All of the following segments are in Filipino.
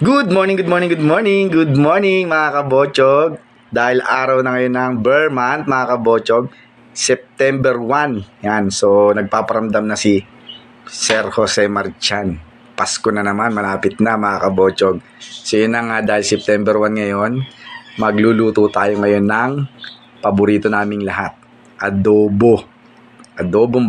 Good morning, good morning, good morning, good morning mga kabotsog. Dahil araw na ngayon ng Bear Month mga kabotsog, September 1. Yan, so nagpaparamdam na si Sir Jose Marchan. Pasko na naman, malapit na mga kabotsog. So yun na nga, dahil September 1 ngayon, magluluto tayo ngayon ng paborito naming lahat. Adobong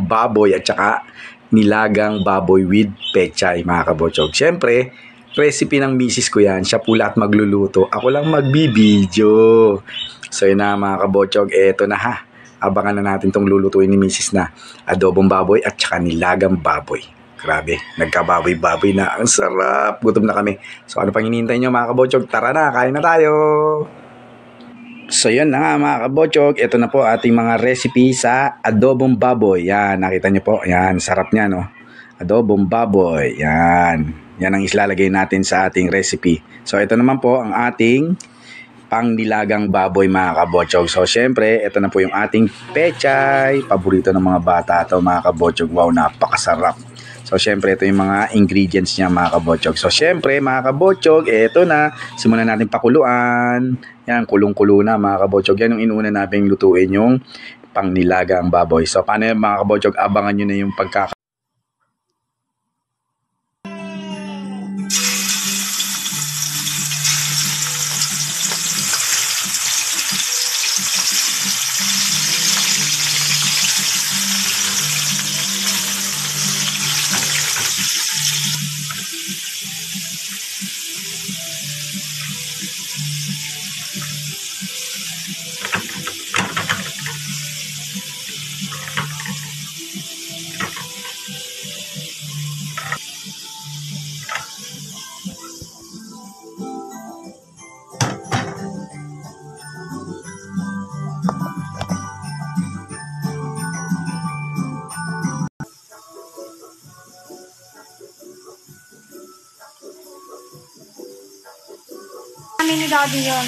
baboy at saka nilagang baboy with pechay mga kabotsog. Siyempre, recipe ng misis ko yan. Siya po lahat magluluto. Ako lang magbibideo. So yun na mga kabotsog. Eto na ha. Abangan na natin tong lulutuin ni misis na adobong baboy at saka nilagang baboy. Grabe. Nagkababoy-baboy na. Ang sarap. Gutom na kami. So ano pang hinihintay nyo mga kabotsog? Tara na. Kain na tayo. So yun na nga mga kabotsog. Ito na po ating mga recipe sa adobong baboy. Yan. Nakita nyo po. Yan. Sarap niya no. Adobong baboy. Yan. Yan ang islalagay natin sa ating recipe. So ito naman po ang ating pangnilagang baboy mga kabotsog. So syempre, ito na po yung ating pechay. Paborito ng mga bata ito mga kabotsog. Wow, napakasarap. So syempre, ito yung mga ingredients niya mga kabotsog. So syempre mga kabotsog, ito na. Simulan natin pakuluan. Yan, kulong-kulo na mga kabotsog. Yan yung inuuna natin lutuin yung pangnilagang baboy. So paano yung mga kabotsog? Abangan nyo na yung Kami ni Daddy yun.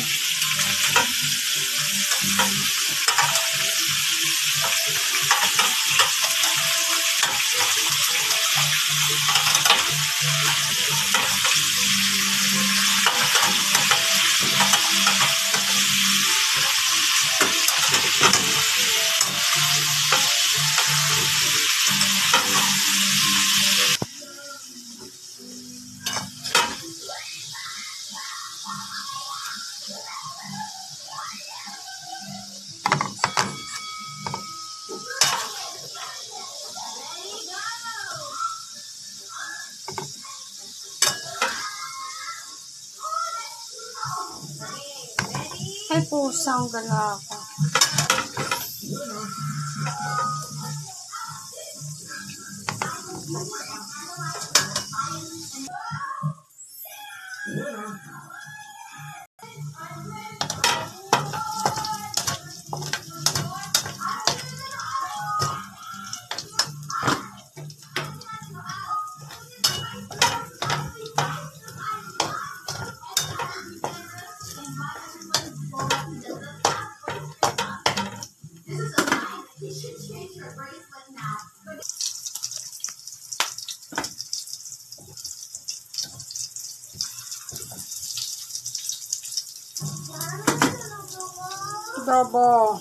Ay, pusang galaka. Adobo.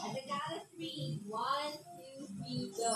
At the count of three. 1, 2, 3, go.